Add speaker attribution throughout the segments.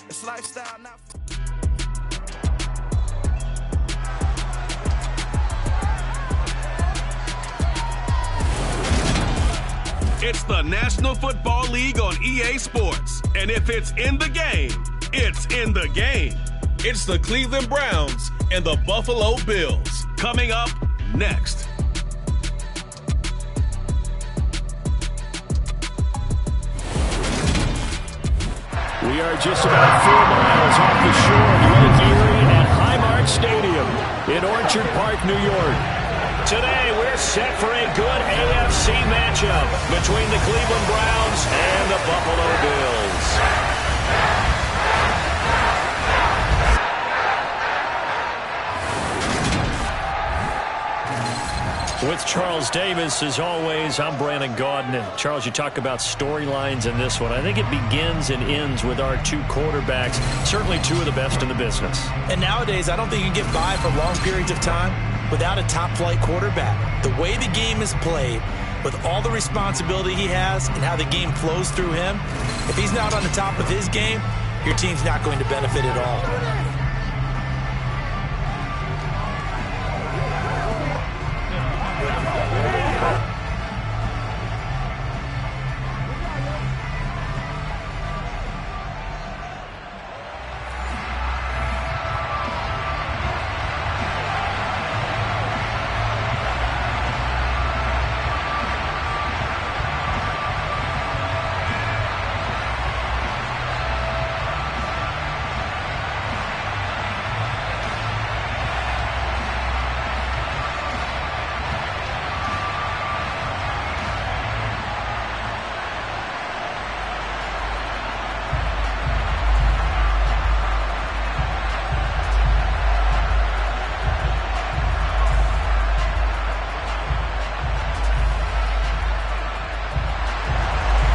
Speaker 1: It's lifestyle, not.
Speaker 2: It's the National Football League on EA Sports. And if it's in the game, it's in the game. It's the Cleveland Browns and the Buffalo Bills. Coming up next.
Speaker 3: We are just about 4 miles off the shore of Lake Erie at Highmark Stadium in Orchard Park, New York. Today, we're set for a good AFC matchup between the Cleveland Browns and the Buffalo Bills. With Charles Davis, as always, I'm Brandon Gaudin. And Charles, you talk about storylines in this one. I think it begins and ends with our two quarterbacks, certainly two of the best in the business.
Speaker 4: And nowadays, I don't think you can get by for long periods of time without a top-flight quarterback. The way the game is played, with all the responsibility he has and how the game flows through him, if he's not on the top of his game, your team's not going to benefit at all.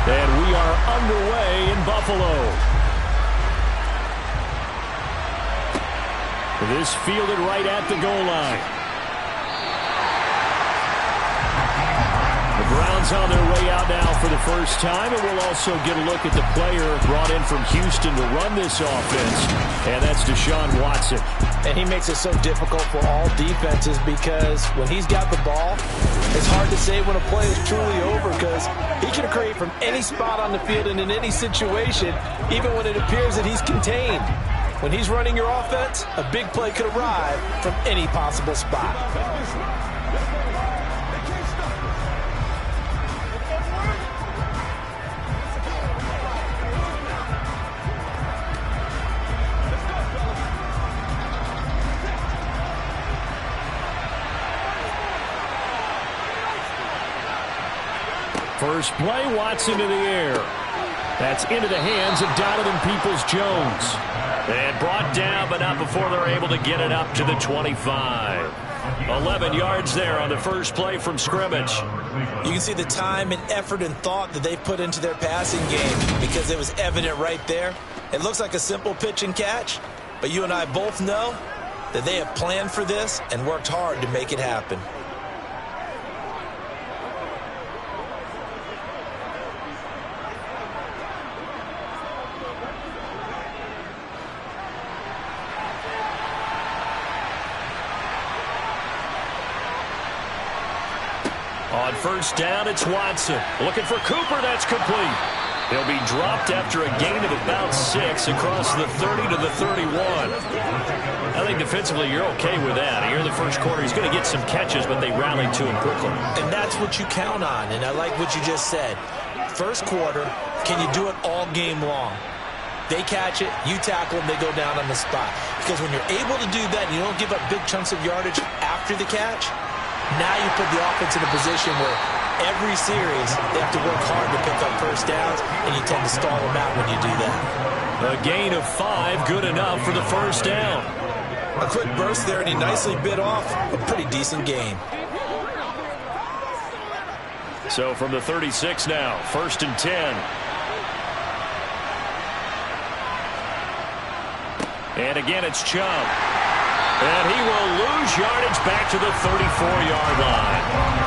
Speaker 3: And we are underway in Buffalo. This fielded right at the goal line. The Browns on their way out now for the first time, and we'll also get a look at the player brought in from Houston to run this offense, and that's Deshaun Watson.
Speaker 4: And he makes it so difficult for all defenses because when he's got the ball, it's hard to say when a play is truly over because he can create from any spot on the field and in any situation, even when it appears that he's contained. When he's running your offense, a big play could arrive from any possible spot.
Speaker 3: First play, Watson to the air. That's into the hands of Donovan Peoples-Jones. And brought down, but not before they're able to get it up to the 25. 11 yards there on the first play from scrimmage.
Speaker 4: You can see the time and effort and thought that they put into their passing game because it was evident right there. It looks like a simple pitch and catch, but you and I both know that they have planned for this and worked hard to make it happen.
Speaker 3: On first down, it's Watson. Looking for Cooper. That's complete. He'll be dropped after a gain of about 6 across the 30 to the 31. I think defensively you're okay with that. Here in the first quarter, he's going to get some catches, but they rallied to him quickly.
Speaker 4: And that's what you count on, and I like what you just said. First quarter, can you do it all game long? They catch it, you tackle them, they go down on the spot. Because when you're able to do that and you don't give up big chunks of yardage after the catch, now you put the offense in a position where every series they have to work hard to pick up first downs, and you tend to stall them out when you do that.
Speaker 3: A gain of 5, good enough for the first down.
Speaker 4: A quick burst there, and he nicely bit off a pretty decent gain.
Speaker 3: So from the 36 now, 1st and 10. And again, it's Chubb. And he will lose yardage back to the 34-yard line.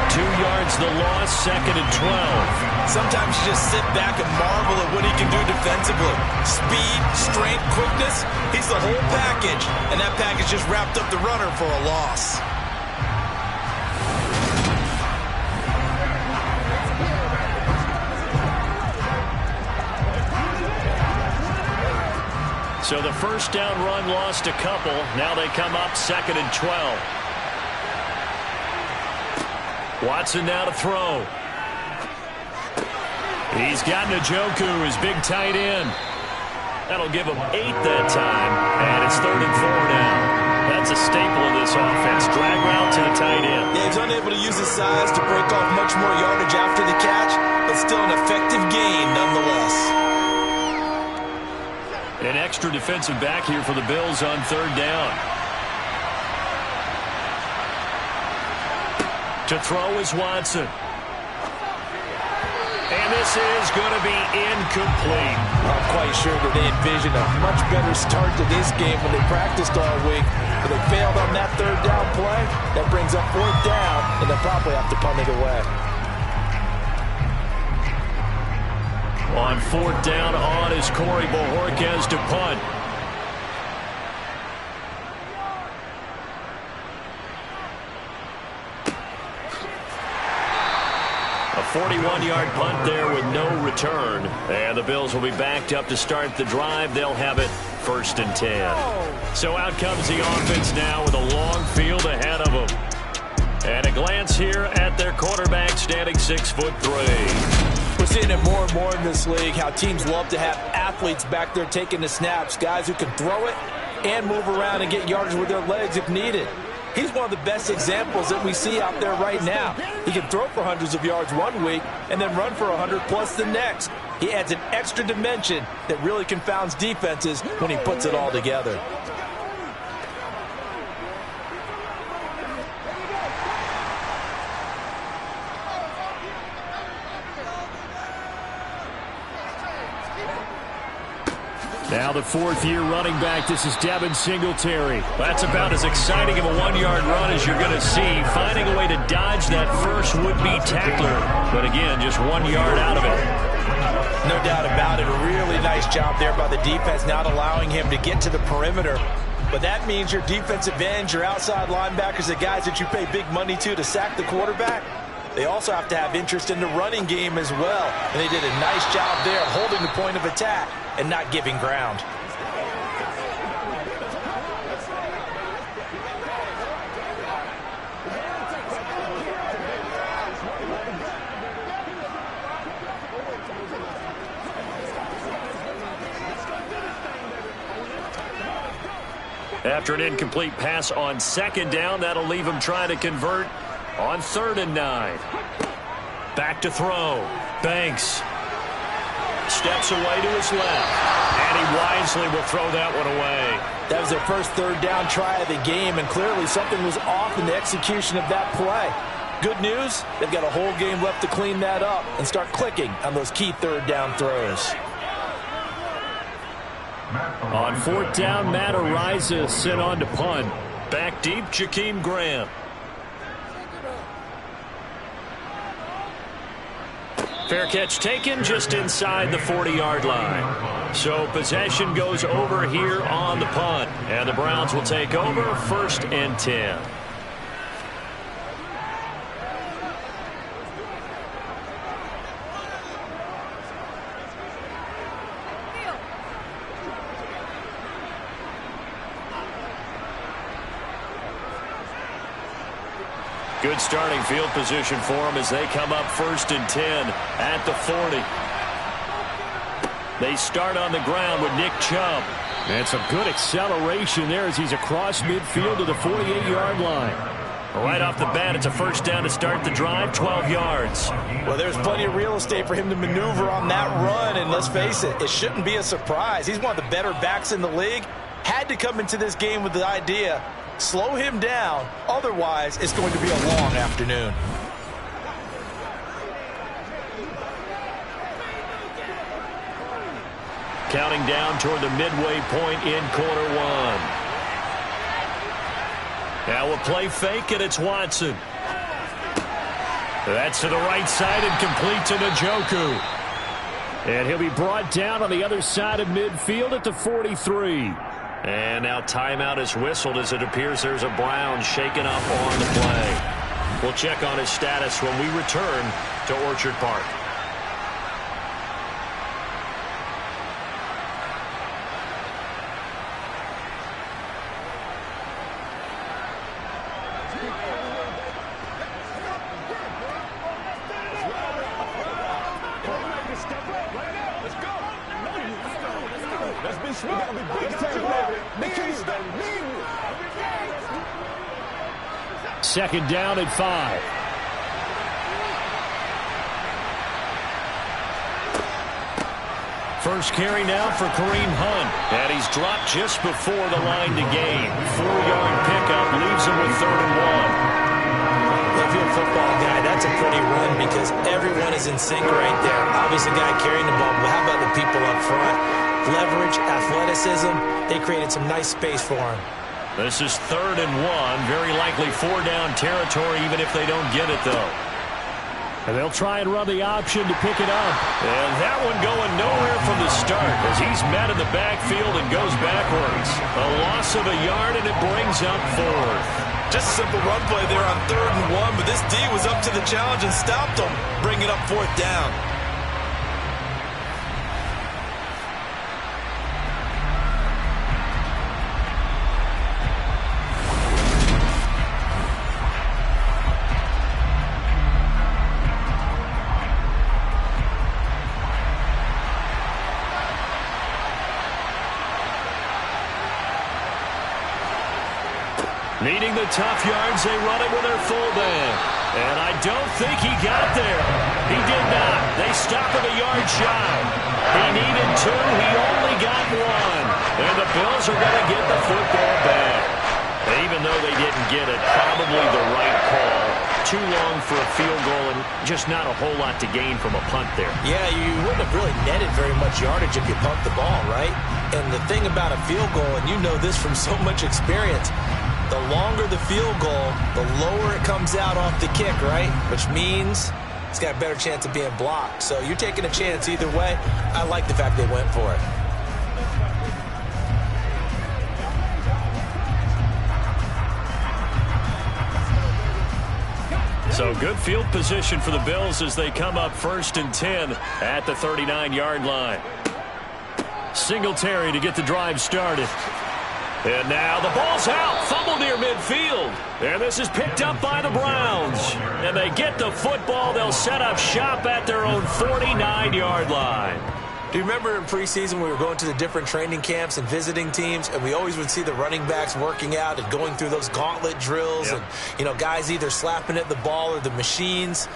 Speaker 3: 2 yards the loss, 2nd and 12.
Speaker 4: Sometimes you just sit back and marvel at what he can do defensively. Speed, strength, quickness, he's the whole package. And that package just wrapped up the runner for a loss.
Speaker 3: So the first down run lost a couple. Now they come up 2nd and 12. Watson now to throw. He's got Njoku, his big tight end. That'll give him 8 that time. And it's 3rd and 4 now. That's a staple of this offense. Drag route to the tight end.
Speaker 4: Yeah, he's unable to use his size to break off much more yardage after the catch, but still an effective gain nonetheless.
Speaker 3: An extra defensive back here for the Bills on 3rd down. To throw is Watson. And this is going to be incomplete.
Speaker 4: I'm quite sure that they envisioned a much better start to this game when they practiced all week. But they failed on that 3rd down play. That brings up 4th down, and they'll probably have to punt it away.
Speaker 3: On 4th down, on is Corey Bojorquez to punt. A 41-yard punt there with no return. And the Bills will be backed up to start the drive. They'll have it 1st and 10. So out comes the offense now with a long field ahead of them. And a glance here at their quarterback, standing 6'3".
Speaker 4: We're seeing it more and more in this league, how teams love to have athletes back there taking the snaps, guys who can throw it and move around and get yardage with their legs if needed. He's one of the best examples that we see out there right now. He can throw for hundreds of yards one week and then run for 100+ the next. He adds an extra dimension that really confounds defenses when he puts it all together.
Speaker 3: Now the 4th-year running back, this is Devin Singletary. That's about as exciting of a 1-yard run as you're going to see. Finding a way to dodge that first would-be tackler. But again, just 1 yard out of it.
Speaker 4: No doubt about it. A really nice job there by the defense, not allowing him to get to the perimeter. But that means your defensive ends, your outside linebackers, the guys that you pay big money to sack the quarterback, they also have to have interest in the running game as well. And they did a nice job there of holding the point of attack and not giving ground.
Speaker 3: After an incomplete pass on 2nd down, that'll leave him trying to convert on 3rd and 9. Back to throw. Banks steps away to his left, and he wisely will throw that one away.
Speaker 4: That was their first 3rd down try of the game, and clearly something was off in the execution of that play. Good news, they've got a whole game left to clean that up and start clicking on those key 3rd down throws.
Speaker 3: On 4th down, Matt Araiza sent on to punt. Back deep, Jakeem Graham. Fair catch taken just inside the 40-yard line. So possession goes over here on the punt. And the Browns will take over 1st and 10. Good starting field position for them as they come up 1st and 10 at the 40. They start on the ground with Nick Chubb. And some good acceleration there as he's across midfield to the 48-yard line. Right off the bat, it's a 1st down to start the drive, 12 yards.
Speaker 4: Well, there's plenty of real estate for him to maneuver on that run, and let's face it, it shouldn't be a surprise. He's one of the better backs in the league. Had to come into this game with the idea, slow him down, otherwise it's going to be a long afternoon. Counting down toward the midway point in quarter one.
Speaker 3: Now we'll play fake, and it's Watson. That's to the right side and complete to Njoku. And he'll be brought down on the other side of midfield at the 43. And now timeout is whistled as it appears there's a Brown shaken up on the play. We'll check on his status when we return to Orchard Park. Second down at 5. First carry now for Kareem Hunt. And he's dropped just before the line to gain. 4-yard pickup leaves him with 3rd and 1.
Speaker 4: If you're a football guy, that's a pretty run because everyone is in sync right there. Obviously, the guy carrying the ball, but how about the people up front? Leverage, athleticism, they created some nice space for him.
Speaker 3: This is 3rd and 1. Very likely 4-down territory, even if they don't get it, though. And they'll try and run the option to pick it up. And that one going nowhere from the start as he's met in the backfield and goes backwards. A loss of a yard, and it brings up 4th.
Speaker 4: Just a simple run play there on 3rd and 1, but this D was up to the challenge and stopped him, bringing up 4th down.
Speaker 3: Needing the tough yards, they run it with their fullback. And I don't think he got there. He did not. They stop him a yard shy. He needed 2. He only got 1. And the Bills are going to get the football back. Even though they didn't get it, probably the right call. Too long for a field goal and just not a whole lot to gain from a punt there.
Speaker 4: Yeah, you wouldn't have really netted very much yardage if you pumped the ball, right? And the thing about a field goal, and you know this from so much experience, the longer the field goal, the lower it comes out off the kick, right? Which means it's got a better chance of being blocked. So you're taking a chance either way. I like the fact they went for it.
Speaker 3: So good field position for the Bills as they come up 1st and 10 at the 39-yard line. Singletary to get the drive started. And now the ball's out. Fumble near midfield. And this is picked up by the Browns. And they get the football. They'll set up shop at their own 49-yard line.
Speaker 4: Do you remember in preseason we were going to the different training camps and visiting teams, and we always would see the running backs working out and going through those gauntlet drills,
Speaker 3: Yep.
Speaker 4: and, you know, guys either slapping at the ball or the machines.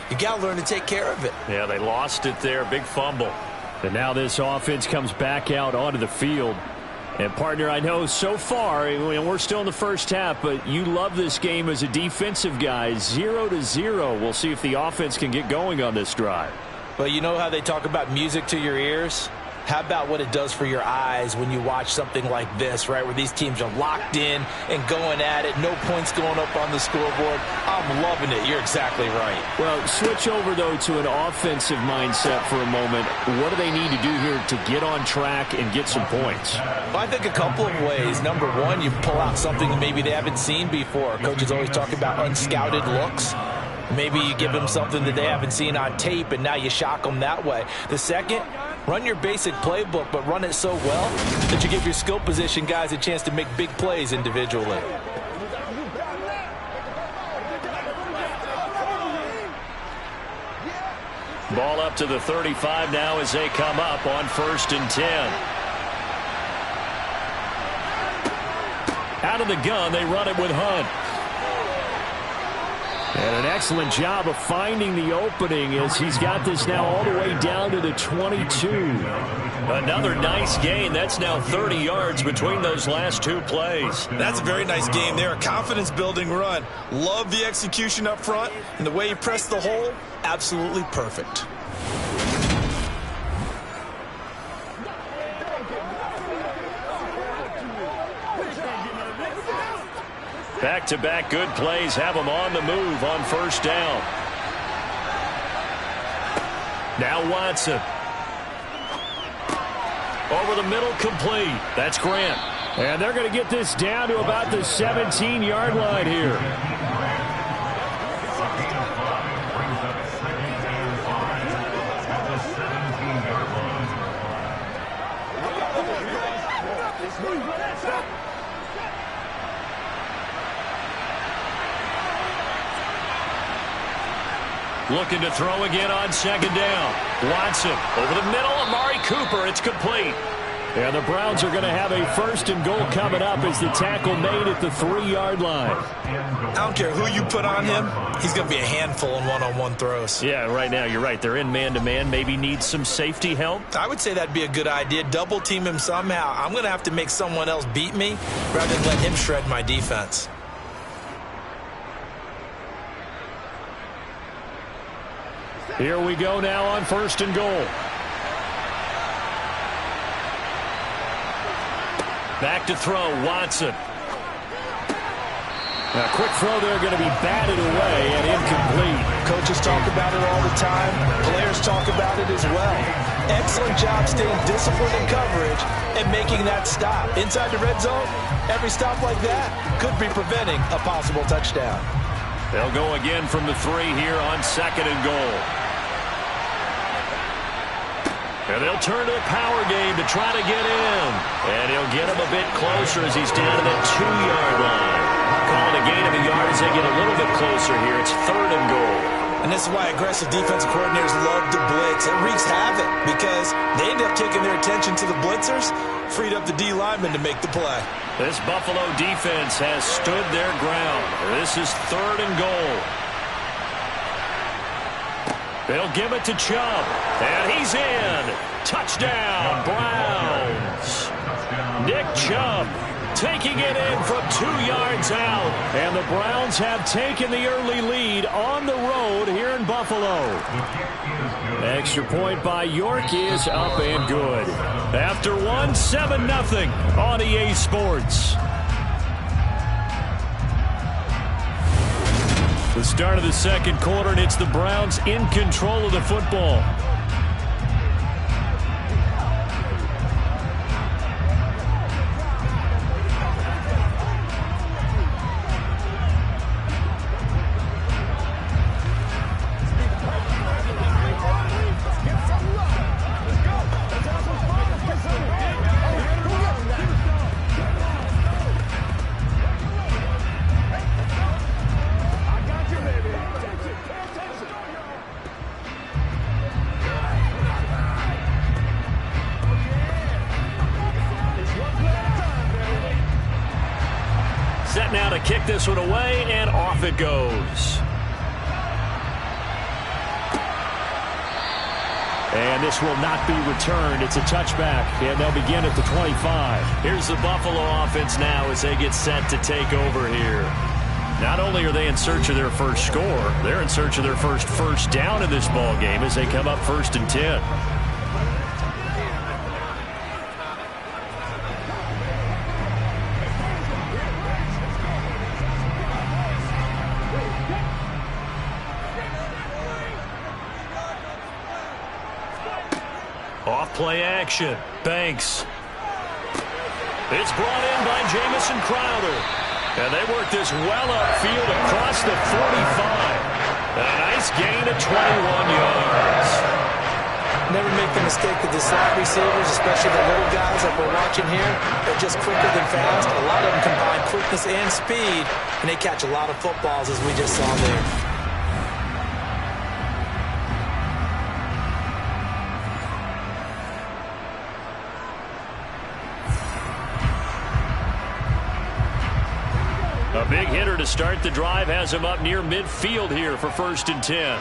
Speaker 4: You got to learn to take care of it.
Speaker 3: Yeah, they lost it there. Big fumble. And now this offense comes back out onto the field. And, partner, I know so far, we're still in the first half, but you love this game as a defensive guy. 0-0. We'll see if the offense can get going on this drive.
Speaker 4: But you know how they talk about music to your ears? How about what it does for your eyes when you watch something like this, right, where these teams are locked in and going at it, no points going up on the scoreboard? I'm loving it. You're exactly right.
Speaker 3: Well, switch over, though, to an offensive mindset for a moment. What do they need to do here to get on track and get some points?
Speaker 4: Well, I think a couple of ways. Number one, you pull out something that maybe they haven't seen before. Coaches always talk about unscouted looks. Maybe you give them something that they haven't seen on tape, and now you shock them that way. The second, run your basic playbook, but run it so well that you give your skill position guys a chance to make big plays individually.
Speaker 3: Ball up to the 35 now as they come up on 1st and 10. Out of the gun, they run it with Hunt. And an excellent job of finding the opening as he's got this now all the way down to the 22. Another nice gain. That's now 30 yards between those last 2 plays.
Speaker 4: That's a very nice game there. A confidence-building run. Love the execution up front, and the way he pressed the hole, absolutely perfect.
Speaker 3: Back-to-back good plays have them on the move on first down. Now Watson. Over the middle, complete. That's Grant. And they're going to get this down to about the 17-yard line here. Looking to throw again on second down. Watson over the middle. Amari Cooper. It's complete. And the Browns are going to have a first and goal coming up as the tackle made at the 3-yard line.
Speaker 4: I don't care who you put on him. He's going to be a handful in one-on-one throws.
Speaker 3: Yeah, right now you're right. They're in man-to-man. Maybe needs some safety help.
Speaker 4: I would say that'd be a good idea. Double team him somehow. I'm going to have to make someone else beat me rather than let him shred my defense.
Speaker 3: Here we go now on first and goal. Back to throw, Watson. A quick throw there, going to be batted away and incomplete.
Speaker 4: Coaches talk about it all the time. Players talk about it as well. Excellent job staying disciplined in coverage and making that stop. Inside the red zone, every stop like that could be preventing a possible touchdown.
Speaker 3: They'll go again from the 3 here on second and goal. And they'll turn to the power game to try to get in. And he'll get him a bit closer as he's down to the 2-yard line. Calling a gain of a yard as they get a little bit closer here. It's third and goal.
Speaker 4: And this is why aggressive defensive coordinators love to blitz. It wreaks havoc because they end up taking their attention to the blitzers, freed up the D lineman to make the play.
Speaker 3: This Buffalo defense has stood their ground. This is third and goal. They'll give it to Chubb. And he's in. Touchdown, Browns. Nick Chubb taking it in from 2 yards out. And the Browns have taken the early lead on the road here in Buffalo. Extra point by York is up and good. After one, 7-0 on EA Sports. The start of the second quarter, and it's the Browns in control of the football. Set now to kick this one away, and off it goes. And this will not be returned. It's a touchback, and they'll begin at the 25. Here's the Buffalo offense now as they get set to take over here. Not only are they in search of their first score, they're in search of their first down in this ball game as they come up 1st and 10. Off-play action. Banks. It's brought in by Jamison Crowder. And they work this well upfield across the 45. A nice gain of 21 yards.
Speaker 4: Never make the mistake of the slot receivers, especially the little guys like we're watching here. They're just quicker than fast. A lot of them combine quickness and speed, and they catch a lot of footballs, as we just saw there.
Speaker 3: A big hitter to start the drive has him up near midfield here for 1st and 10.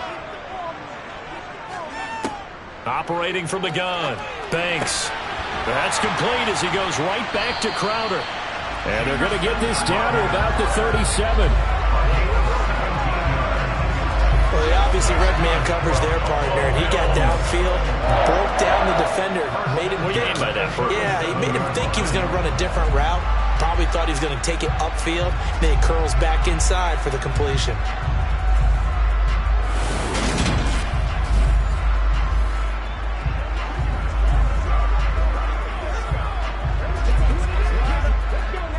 Speaker 3: Operating from the gun. Banks. That's complete as he goes right back to Crowder. And they're going to get this down to about the 37.
Speaker 4: Well, he obviously red man covers their partner, and he got downfield, broke down the defender, made him think.
Speaker 3: By that,
Speaker 4: yeah, he made him think he was going to run a different route. Probably thought he was going to take it upfield. Then he curls back inside for the completion.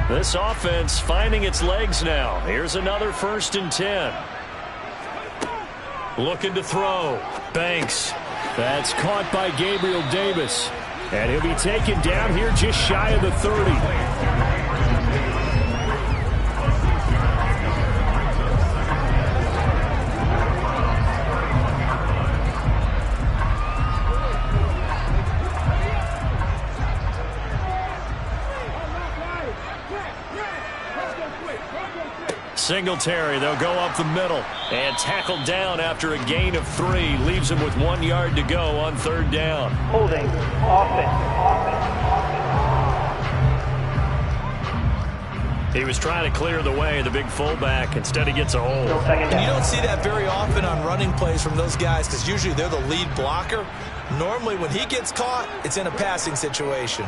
Speaker 3: This offense finding its legs now. Here's another 1st and 10. Looking to throw. Banks. That's caught by Gabriel Davis. And he'll be taken down here just shy of the 30. Singletary, they'll go up the middle and tackled down after a gain of 3. Leaves him with 1 yard to go on 3rd down.
Speaker 1: Holding, offense.
Speaker 3: He was trying to clear the way, the big fullback. Instead, he gets a hold.
Speaker 4: And you don't see that very often on running plays from those guys because usually they're the lead blocker. Normally, when he gets caught, it's in a passing situation.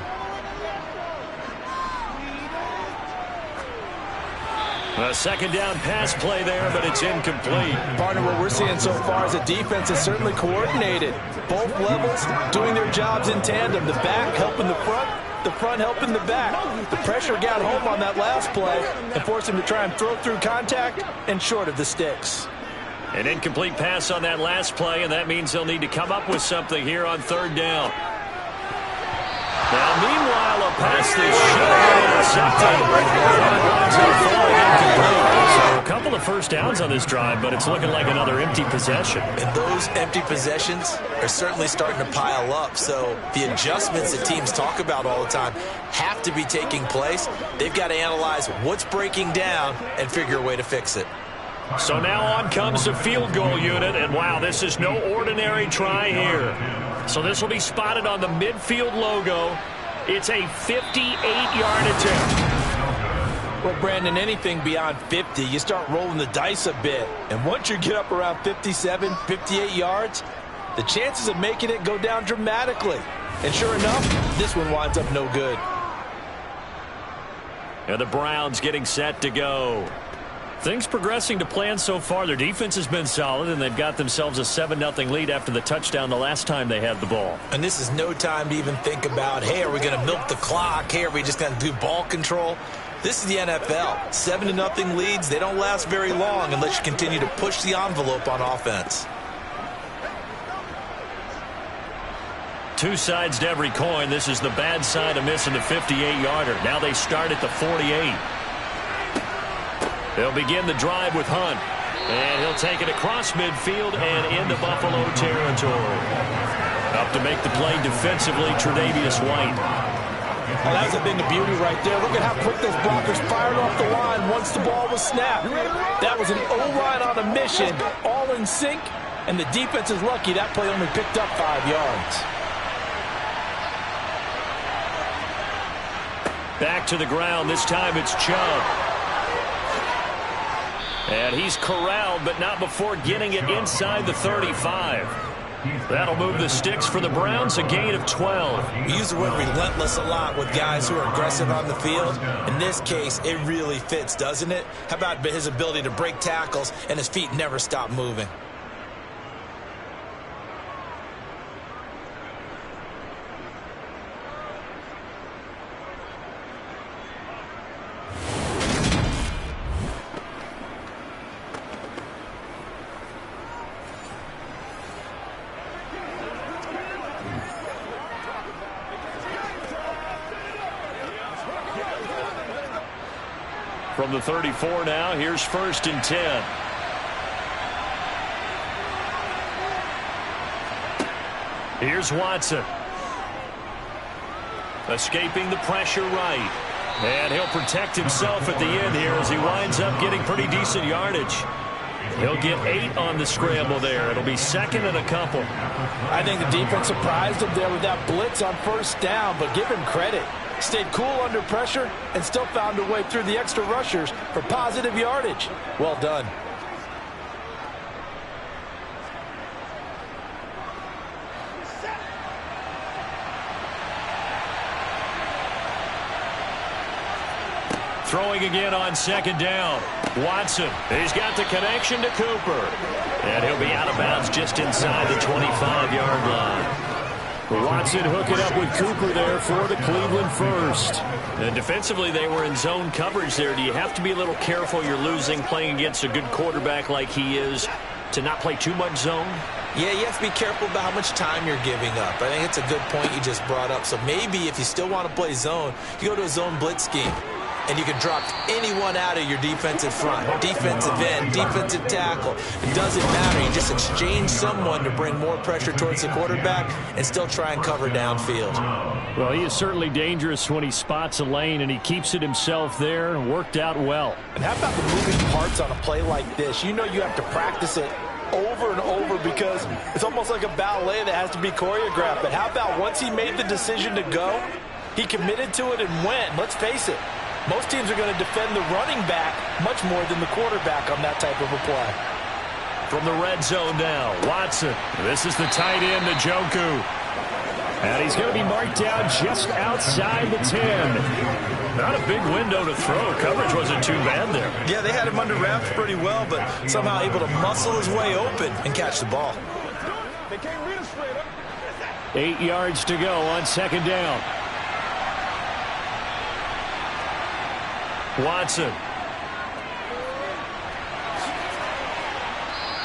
Speaker 3: A 2nd down pass play there, but it's incomplete.
Speaker 4: Partner, what we're seeing so far is the defense is certainly coordinated. Both levels doing their jobs in tandem. The back helping the front helping the back. The pressure got home on that last play and forced him to try and throw through contact and short of the sticks.
Speaker 3: An incomplete pass on that last play, and that means they'll need to come up with something here on 3rd down. Now, meanwhile, a pass that should have been intercepted. So a couple of 1st downs on this drive, but it's looking like another empty possession.
Speaker 4: And those empty possessions are certainly starting to pile up. So the adjustments that teams talk about all the time have to be taking place. They've got to analyze what's breaking down and figure a way to fix it.
Speaker 3: So now on comes the field goal unit, and wow, this is no ordinary try here. So this will be spotted on the midfield logo. It's a 58-yard attempt.
Speaker 4: Well, Brandon, anything beyond 50, you start rolling the dice a bit. And once you get up around 57, 58 yards, the chances of making it go down dramatically. And sure enough, this one winds up no good.
Speaker 3: And the Browns getting set to go. Things progressing to plan so far. Their defense has been solid, and they've got themselves a 7-0 lead after the touchdown the last time they had the ball.
Speaker 4: And this is no time to even think about, hey, are we going to milk the clock? Hey, are we just going to do ball control? This is the NFL. 7-0 leads, they don't last very long unless you continue to push the envelope on offense.
Speaker 3: Two sides to every coin. This is the bad side of missing the 58-yarder. Now they start at the 48. They'll begin the drive with Hunt. And he'll take it across midfield and into Buffalo territory. Up to make the play defensively, Tre'Davious White.
Speaker 4: Oh, that was a thing of beauty right there. Look at how quick those blockers fired off the line once the ball was snapped. That was an O-line on a mission, all in sync, and the defense is lucky that play only picked up 5 yards.
Speaker 3: Back to the ground. This time it's Chubb. And he's corralled, but not before getting it inside the 35. That'll move the sticks for the Browns, a gain of 12.
Speaker 4: We use the word relentless a lot with guys who are aggressive on the field. In this case, it really fits, doesn't it? How about his ability to break tackles and his feet never stop moving?
Speaker 3: From the 34 now, here's 1st and 10. Here's Watson. Escaping the pressure right. And he'll protect himself at the end here as he winds up getting pretty decent yardage. He'll get 8 on the scramble there. It'll be 2nd and a couple.
Speaker 4: I think the defense surprised him there with that blitz on 1st down, but give him credit. Stayed cool under pressure and still found a way through the extra rushers for positive yardage. Well done.
Speaker 3: Throwing again on second down. Watson, he's got the connection to Cooper. And he'll be out of bounds just inside the 25-yard line. Watson hooking up with Cooper there for the Cleveland first. And defensively, they were in zone coverage there. Do you have to be a little careful you're losing playing against a good quarterback like he is to not play too much zone?
Speaker 4: Yeah, you have to be careful about how much time you're giving up. I think it's a good point you just brought up. So maybe if you still want to play zone, you go to a zone blitz scheme. And you can drop anyone out of your defensive front, defensive end, defensive tackle. It doesn't matter. You just exchange someone to bring more pressure towards the quarterback and still try and cover downfield.
Speaker 3: Well, he is certainly dangerous when he spots a lane, and he keeps it himself there. Worked out well.
Speaker 1: And how about the moving parts on a play like this? You know you have to practice it over and over because it's almost like a ballet that has to be choreographed. But how about once he made the decision to go, he committed to it and went. Let's face it. Most teams are going to defend the running back much more than the quarterback on that type of a play.
Speaker 3: From the red zone now, Watson. This is the tight end, Njoku. And he's going to be marked down just outside the 10. Not a big window to throw. Coverage wasn't too bad there.
Speaker 4: Yeah, they had him under wraps pretty well, but somehow able to muscle his way open and catch the ball.
Speaker 3: 8 yards to go on second down. Watson.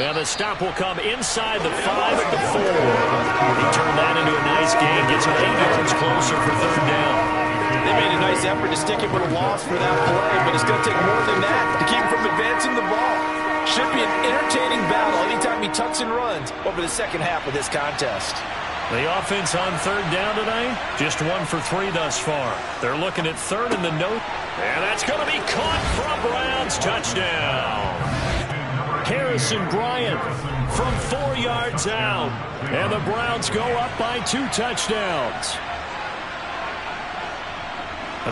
Speaker 3: And the stop will come inside the 5 at the 4. He turned that into a nice gain. Gets him 8 yards closer for third down.
Speaker 1: They made a nice effort to stick him with a loss for that play, but it's going to take more than that to keep him from advancing the ball. Should be an entertaining battle anytime he tucks and runs over the second half of this contest.
Speaker 3: The offense on third down tonight, just 1 for 3 thus far. They're looking at third in the note. And that's going to be caught from Browns. Touchdown. Harrison Bryant from 4 yards out. And the Browns go up by 2 touchdowns.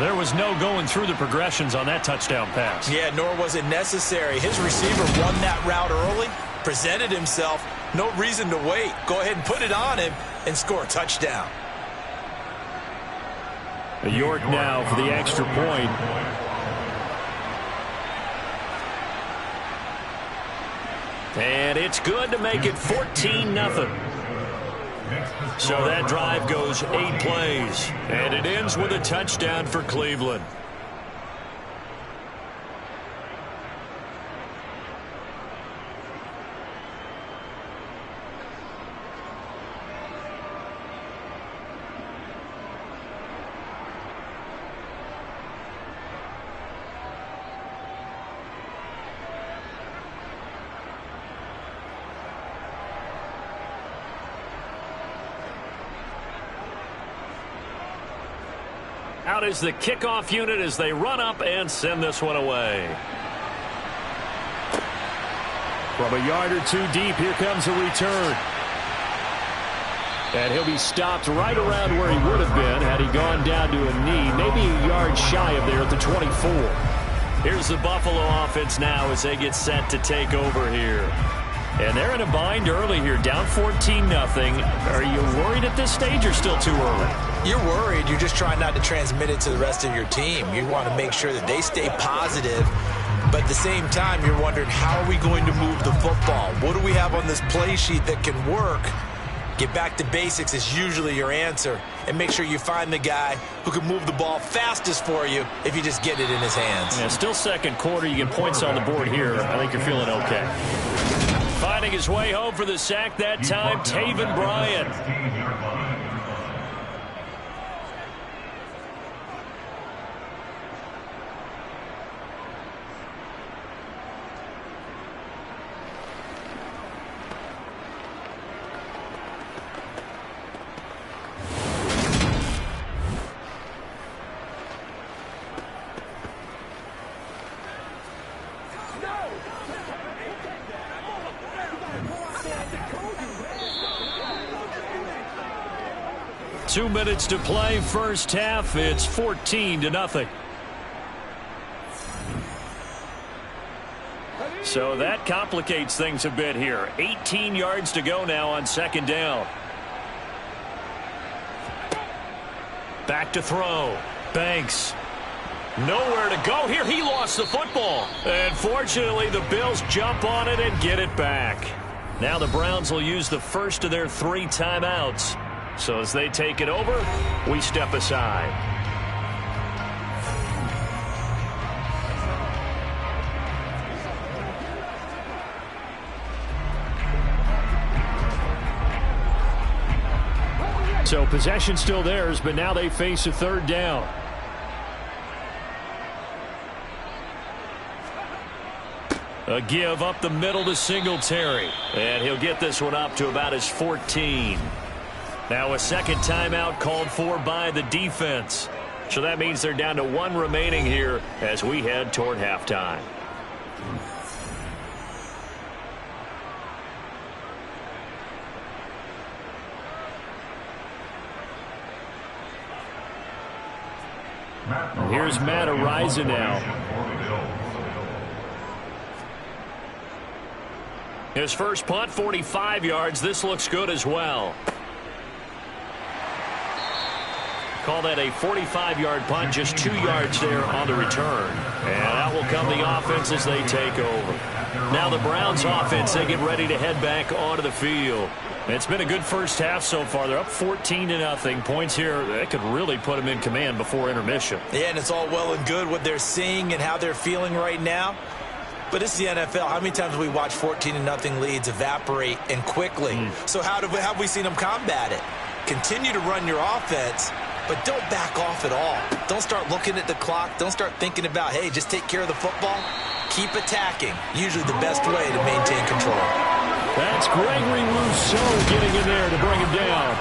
Speaker 3: There was no going through the progressions on that touchdown pass.
Speaker 4: Yeah, nor was it necessary. His receiver won that route early, presented himself. No reason to wait. Go ahead and put it on him and score a touchdown.
Speaker 3: York now for the extra point. And it's good to make it 14-0. So that drive goes 8 plays. And it ends with a touchdown for Cleveland. Out is the kickoff unit as they run up and send this one away. From a yard or 2 deep, here comes a return. And he'll be stopped right around where he would have been had he gone down to a knee, maybe a yard shy of there at the 24. Here's the Buffalo offense now as they get set to take over here. And they're in a bind early here, down 14-0. Are you worried at this stage or still too early?
Speaker 4: You're worried. You're just trying not to transmit it to the rest of your team. You want to make sure that they stay positive. But at the same time, you're wondering, how are we going to move the football? What do we have on this play sheet that can work? Get back to basics is usually your answer. And make sure you find the guy who can move the ball fastest for you if you just get it in his hands.
Speaker 3: Yeah, still second quarter. You get points on the board here. I think you're feeling okay. Finding his way home for the sack that time, Taven Bryan. Two minutes to play, first half. It's 14-0. So that complicates things a bit here. 18 yards to go now on second down. Back to throw. Banks. Nowhere to go here. He lost the football. And fortunately, the Bills jump on it and get it back. Now the Browns will use the first of their 3 timeouts. So as they take it over, we step aside. So possession still theirs, but now they face a 3rd down. A give up the middle to Singletary. And he'll get this one up to about his 14. Now a 2nd timeout called for by the defense. So that means they're down to 1 remaining here as we head toward halftime. Here's Matt Ariza now. His first punt, 45 yards. This looks good as well. Call that a 45-yard punt, just 2 yards there on the return. And out will come the offense as they take over. Now the Browns offense, they get ready to head back onto the field. It's been a good first half so far. They're up 14-0. Points here, that could really put them in command before intermission.
Speaker 4: Yeah, and it's all well and good what they're seeing and how they're feeling right now. But it's the NFL. How many times have we watched 14-0 leads evaporate and quickly? So how have we seen them combat it? Continue to run your offense, but don't back off at all. Don't start looking at the clock. Don't start thinking about, hey, just take care of the football. Keep attacking. Usually the best way to maintain control.
Speaker 3: That's Gregory Rousseau getting in there to bring him down.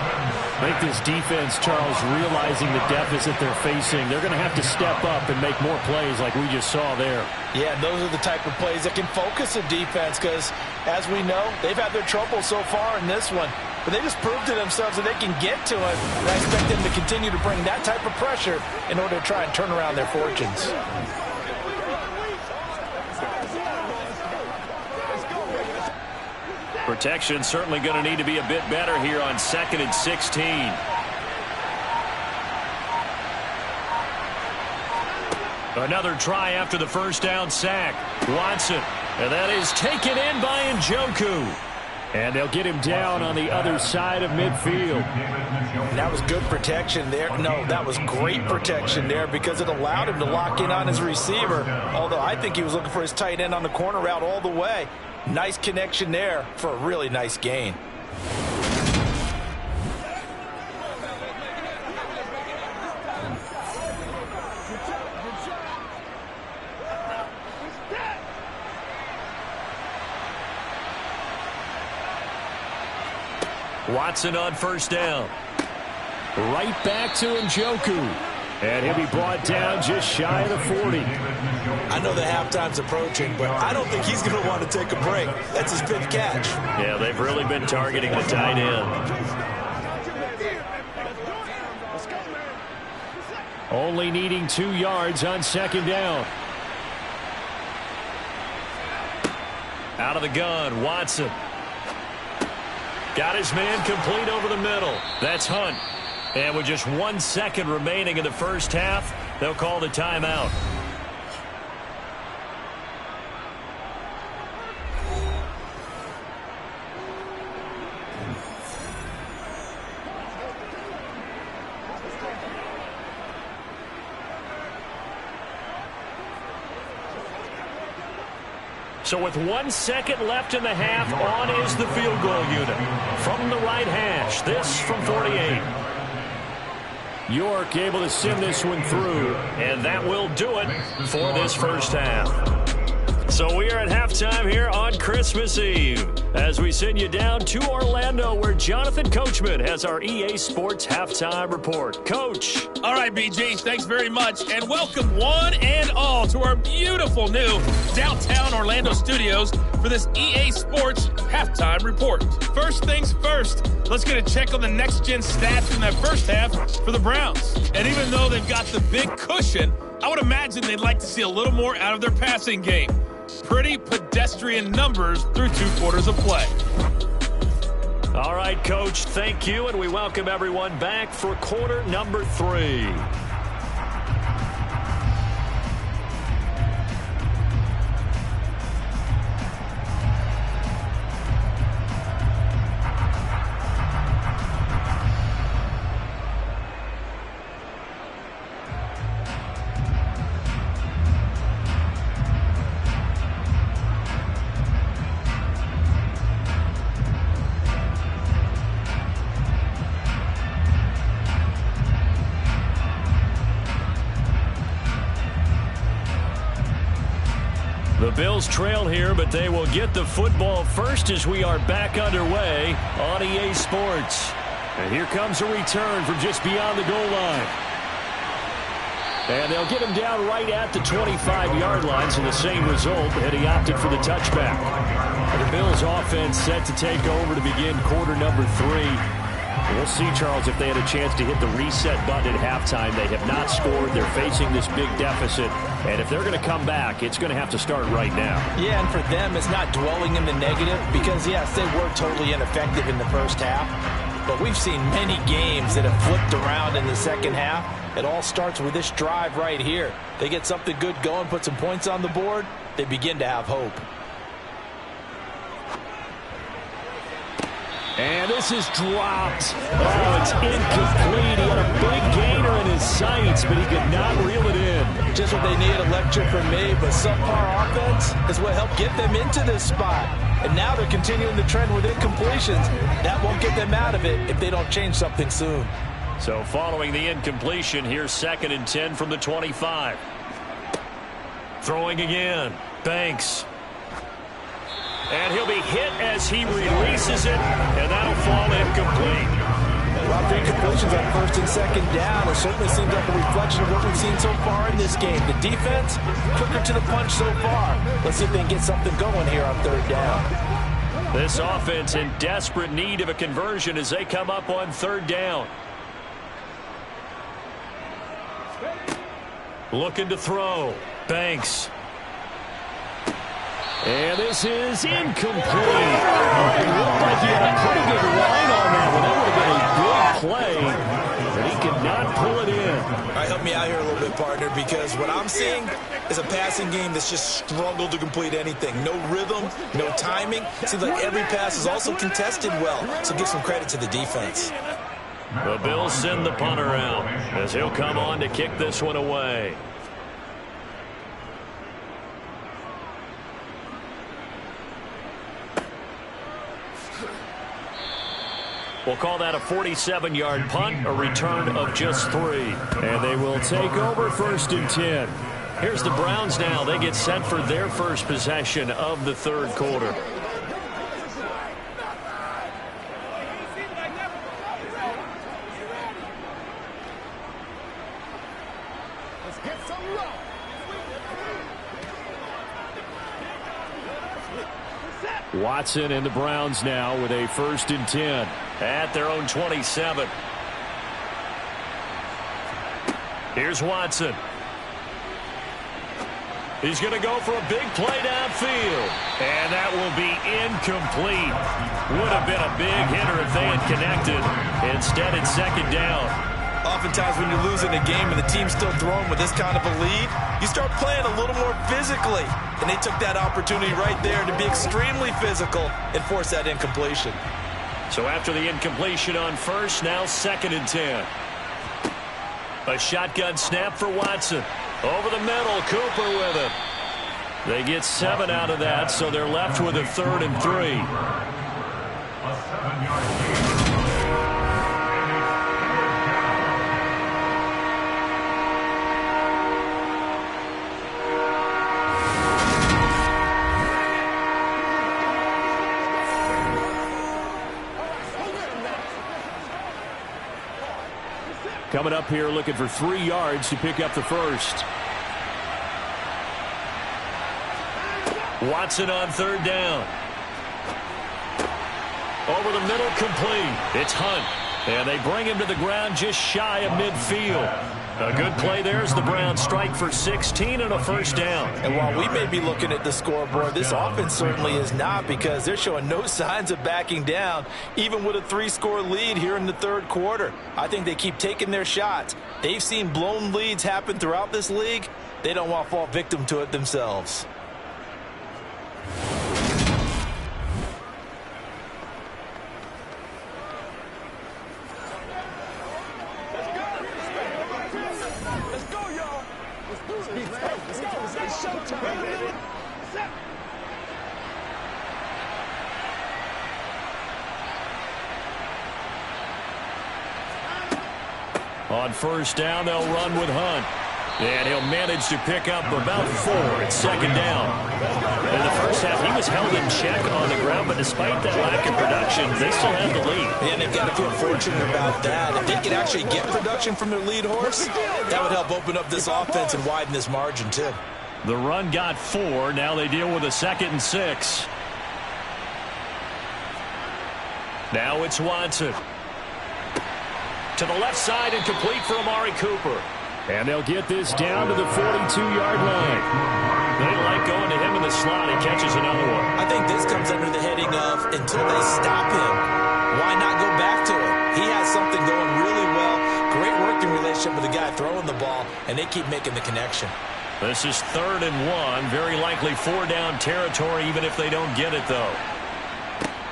Speaker 3: I think this defense, Charles, realizing the deficit they're facing, they're going to have to step up and make more plays like we just saw there.
Speaker 1: Yeah, those are the type of plays that can focus a defense because, as we know, they've had their trouble so far in this one. But they just proved to themselves that they can get to it. And I expect them to continue to bring that type of pressure in order to try and turn around their fortunes.
Speaker 3: Protection certainly going to need to be a bit better here on 2nd and 16. Another try after the first down sack. Watson, and that is taken in by Njoku. And they'll get him down on the other side of midfield.
Speaker 1: That was good protection there. No, that was great protection there because it allowed him to lock in on his receiver. Although I think he was looking for his tight end on the corner route all the way. Nice connection there for a really nice gain.
Speaker 3: Watson on first down. Right back to Njoku. And he'll be brought down just shy of the 40.
Speaker 4: I know the halftime's approaching, but I don't think he's going to want to take a break. That's his 5th catch.
Speaker 3: Yeah, they've really been targeting the tight end. Only needing 2 yards on 2nd down. Out of the gun, Watson. Got his man complete over the middle. That's Hunt. And with just 1 second remaining in the first half, they'll call the timeout. So with 1 second left in the half, on is the field goal unit. From the right hash, this from 48. York able to send this one through, and that will do it for this first half. So we are at halftime here on Christmas Eve as we send you down to Orlando where Jonathan Coachman has our EA Sports Halftime Report. Coach.
Speaker 5: All right, BG, thanks very much, and welcome one and all to our beautiful new downtown Orlando studios for this EA Sports Halftime Report. First things first, let's get a check on the next-gen stats from that first half for the Browns. And even though they've got the big cushion, I would imagine they'd like to see a little more out of their passing game. Pretty pedestrian numbers through 2 quarters of play.
Speaker 3: All right, Coach, thank you, and we welcome everyone back for quarter number 3. The Bills trail here, but they will get the football first as we are back underway on EA Sports. And here comes a return from just beyond the goal line. And they'll get him down right at the 25-yard line, so the same result, and he opted for the touchback. The Bills offense set to take over to begin quarter number 3. We'll see, Charles, if they had a chance to hit the reset button at halftime. They have not scored. They're facing this big deficit. And if they're going to come back, it's going to have to start right now.
Speaker 4: Yeah, and for them, it's not dwelling in the negative because, yes, they were totally ineffective in the first half. But we've seen many games that have flipped around in the second half. It all starts with this drive right here. They get something good going, put some points on the board, they begin to have hope.
Speaker 3: And this is dropped. Oh, it's incomplete. He had a big gainer in his sights, but he could not reel it in.
Speaker 4: Just what they need, a lecture from me, but subpar offense is what helped get them into this spot. And now they're continuing the trend with incompletions. That won't get them out of it if they don't change something soon.
Speaker 3: So following the incompletion, here's 2nd and 10 from the 25. Throwing again. Banks. And he'll be hit as he releases it, and that'll fall incomplete.
Speaker 4: A lot of incompletions on 1st and 2nd down. It certainly seems like a reflection of what we've seen so far in this game. The defense, quicker to the punch so far. Let's see if they can get something going here on 3rd down.
Speaker 3: This offense in desperate need of a conversion as they come up on 3rd down. Looking to throw. Banks. And this is incomplete. Oh, it looked like he had a pretty good line on that one. That would have been a big play, but he could not pull it in.
Speaker 4: All right, help me out here a little bit, partner, because what I'm seeing is a passing game that's just struggled to complete anything. No rhythm, no timing. Seems like every pass is also contested well, so give some credit to the defense.
Speaker 3: The Bills send the punter out as he'll come on to kick this one away. We'll call that a 47-yard punt, a return of just 3. And they will take over 1st and 10. Here's the Browns now. They get set for their first possession of the 3rd quarter. Watson and the Browns now with a 1st and 10 at their own 27. Here's Watson. He's going to go for a big play downfield. And that will be incomplete. Would have been a big hitter if they had connected. Instead, it's 2nd down.
Speaker 4: Oftentimes when you're losing a game and the team's still throwing with this kind of a lead, you start playing a little more physically. And they took that opportunity right there to be extremely physical and force that incompletion.
Speaker 3: So after the incompletion on 1st, now 2nd and 10. A shotgun snap for Watson. Over the middle, Cooper with it. They get 7 out of that, so they're left with a 3rd and 3. Coming up here looking for 3 yards to pick up the 1st. Watson on 3rd down. Over the middle, complete. It's Hunt. And they bring him to the ground just shy of midfield. A good play there as the Browns strike for 16 and a 1st down.
Speaker 4: And while we may be looking at the scoreboard, this offense certainly is not, because they're showing no signs of backing down, even with a 3-score lead here in the 3rd quarter. I think they keep taking their shots. They've seen blown leads happen throughout this league. They don't want to fall victim to it themselves.
Speaker 3: On 1st down, they'll run with Hunt. And he'll manage to pick up about 4 at second down. In the first half, he was held in check on the ground, but despite that lack of production, they still have the lead.
Speaker 4: And they've got to feel fortunate about that. If they could actually get production from their lead horse, that would help open up this offense and widen this margin, too.
Speaker 3: The run got 4. Now they deal with a 2nd and 6. Now it's Watson. To the left side and complete for Amari Cooper.
Speaker 6: And they'll get this down to the 42-yard line.
Speaker 3: They like going to him in the slot. He catches another one.
Speaker 4: I think this comes under the heading of, until they stop him, why not go back to it? He has something going really well. Great working relationship with the guy throwing the ball, and they keep making the connection.
Speaker 3: This is 3rd and 1. Very likely 4-down territory, even if they don't get it, though.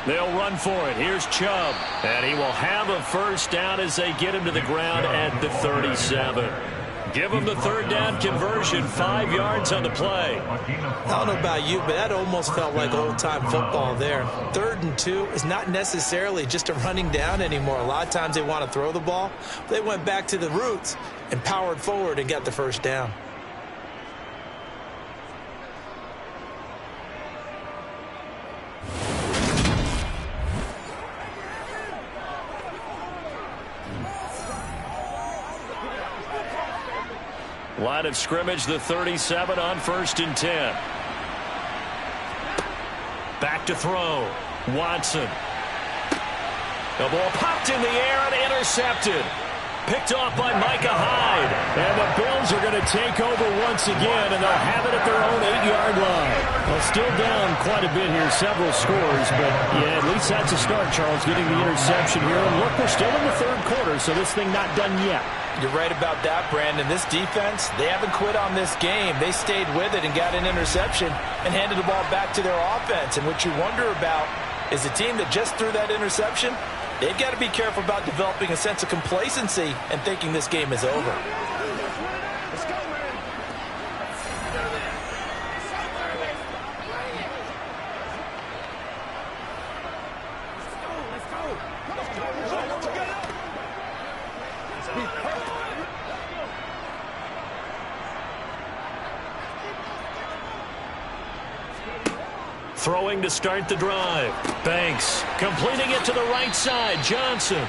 Speaker 3: They'll run for it. Here's Chubb. And he will have a first down as they get him to the ground at the 37. Give him the 3rd down conversion. 5 yards on the play.
Speaker 4: I don't know about you, but that almost felt like old-time football there. 3rd and 2 is not necessarily just a running down anymore. A lot of times they want to throw the ball. They went back to the roots and powered forward and got the first down.
Speaker 3: Line of scrimmage, the 37 on 1st and 10. Back to throw. Watson. The ball popped in the air and intercepted. Picked off by Micah Hyde.
Speaker 6: And the Bills are going to take over once again, and they'll have it at their own 8-yard line. Well, still down quite a bit here, several scores, but yeah, at least that's a start, Charles, getting the interception here. And look, we're still in the 3rd quarter, so this thing not done yet.
Speaker 1: You're right about that, Brandon. This defense, they haven't quit on this game. They stayed with it and got an interception and handed the ball back to their offense. And what you wonder about is a team that just threw that interception, they've got to be careful about developing a sense of complacency and thinking this game is over.
Speaker 6: Let's go, man. Let's go.
Speaker 3: Throwing to start the drive. Banks completing it to the right side. Johnson.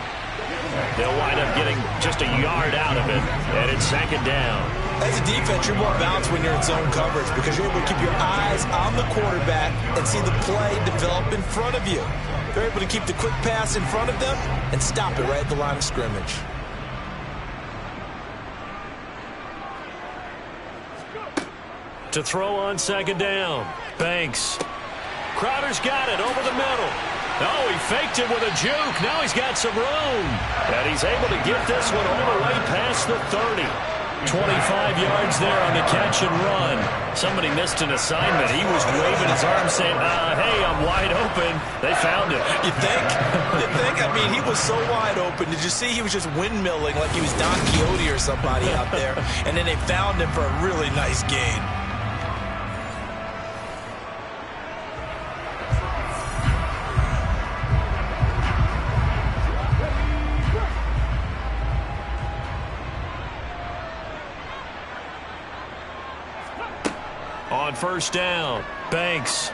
Speaker 3: They'll wind up getting just a yard out of it, and it's 2nd down.
Speaker 4: As a defense, you're more balanced when you're in zone coverage because you're able to keep your eyes on the quarterback and see the play develop in front of you. They're able to keep the quick pass in front of them and stop it right at the line of scrimmage.
Speaker 3: To throw on 2nd down. Banks. Crowder's got it over the middle. Oh, he faked it with a juke. Now he's got some room. And he's able to get this one all the way past the 30. 25 yards there on the catch and run. Somebody missed an assignment. He was waving his arm saying, hey, I'm wide open. They found it.
Speaker 4: You think? I mean, he was so wide open. Did you see he was just windmilling like he was Don Quixote or somebody out there? And then they found him for a really nice gain.
Speaker 3: On 1st down, Banks.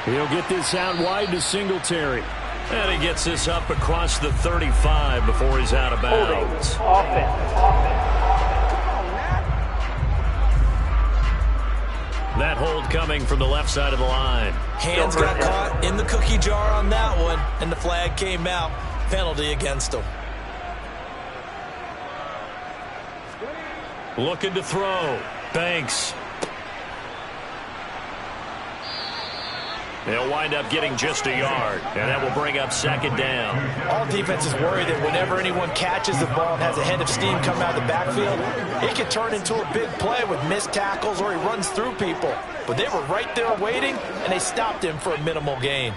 Speaker 6: He'll get this out wide to Singletary.
Speaker 3: And he gets this up across the 35 before he's out of bounds. That hold coming from the left side of the line.
Speaker 4: Hands got caught in the cookie jar on that one, and the flag came out. Penalty against him.
Speaker 3: Looking to throw. Banks. They'll wind up getting just a yard, and that will bring up 2nd down.
Speaker 1: All defenses worry that whenever anyone catches the ball and has a head of steam come out of the backfield, it can turn into a big play with missed tackles or he runs through people. But they were right there waiting, and they stopped him for a minimal gain.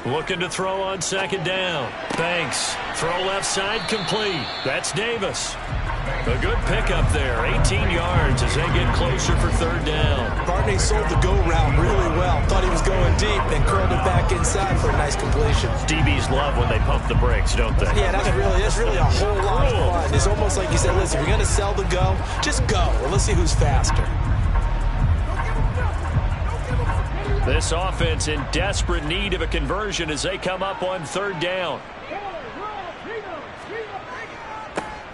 Speaker 3: Looking to throw on 2nd down. Banks. Throw left side complete. That's Davis.
Speaker 6: A good pickup there, 18 yards as they get closer for third down.
Speaker 4: Barney sold the go route really well. Thought he was going deep, then curled it back inside for a nice completion.
Speaker 6: DBs love when they pump the brakes, don't they?
Speaker 4: Yeah, that's really a whole lot of fun. It's almost like you said, listen, if you're going to sell the go, just go. Well, let's see who's faster.
Speaker 6: This offense in desperate need of a conversion as they come up on third down.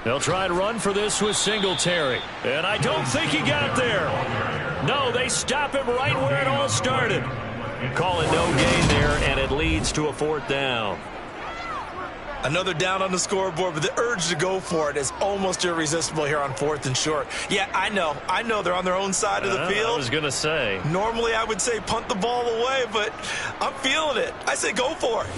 Speaker 6: They'll try and run for this with Singletary. And I don't think he got there. No, they stop him right where it all started. Call it no gain there, and it leads to a fourth down.
Speaker 4: Another down on the scoreboard, but the urge to go for it is almost irresistible here on 4th and short. Yeah, I know they're on their own side of the field.
Speaker 6: I was going to say.
Speaker 4: Normally I would say punt the ball away, but I'm feeling it. I say go for it.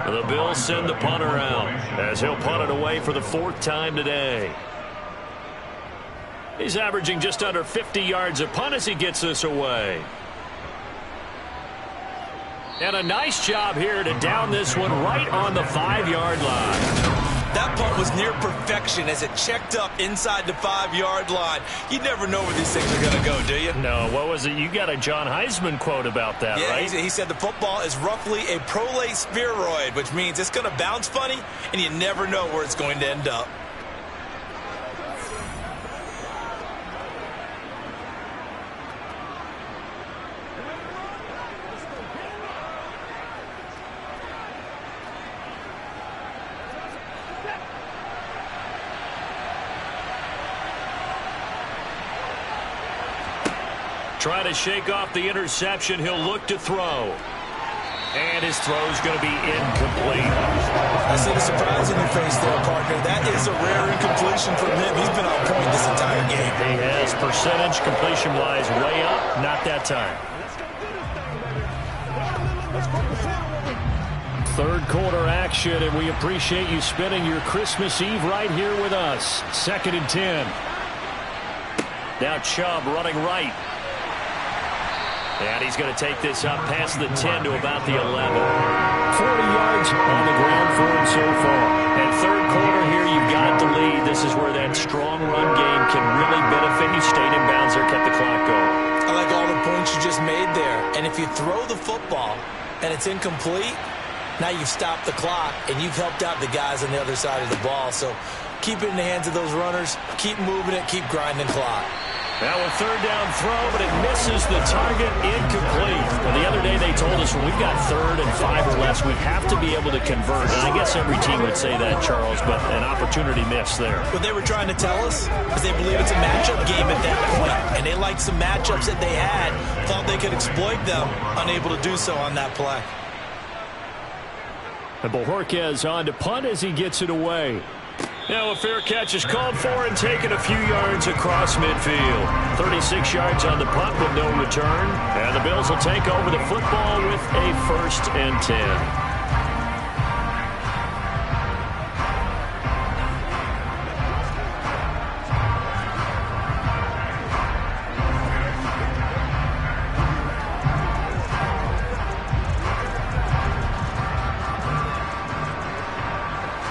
Speaker 6: The Bills send the punter out as he'll punt it away for the 4th time today. He's averaging just under 50 yards a punt as he gets this away. And a nice job here to down this one right on the 5-yard line.
Speaker 4: That punt was near perfection as it checked up inside the 5-yard line. You never know where these things are going to go, do you?
Speaker 6: No, what was it? You got a John Heisman quote about that, right?
Speaker 4: Yeah, he said the football is roughly a prolate spheroid, which means it's going to bounce funny, and you never know where it's going to end up.
Speaker 6: Trying to shake off the interception. He'll look to throw. And his throw's going to be incomplete.
Speaker 4: I see the surprise in your face there, partner. That is a rare incompletion from him. He's been on point this entire game.
Speaker 6: He has. Percentage completion-wise way up. Not that time. Third quarter action, and we appreciate you spending your Christmas Eve right here with us. 2nd and 10. Now Chubb running right. And he's going to take this up past the 10 to about the 11. 40 yards on the ground for him so far. And third quarter here, you've got the lead. This is where that strong run game can really benefit you. Stayed in bounds there, kept the clock going.
Speaker 4: I like all the points you just made there. And if you throw the football and it's incomplete, now you've stopped the clock and you've helped out the guys on the other side of the ball. So keep it in the hands of those runners. Keep moving it. Keep grinding clock.
Speaker 6: Now a third down throw, but it misses the target, incomplete. Well, the other day they told us when we've got 3rd and 5 or less, we have to be able to convert. And I guess every team would say that, Charles, but an opportunity missed there.
Speaker 4: What they were trying to tell us is they believe it's a matchup game at that point. And they liked some matchups that they had, thought they could exploit them, unable to do so on that play.
Speaker 6: And Bojorquez on to punt as he gets it away. Now a fair catch is called for and taken a few yards across midfield. 36 yards on the punt with no return. And the Bills will take over the football with a 1st and 10.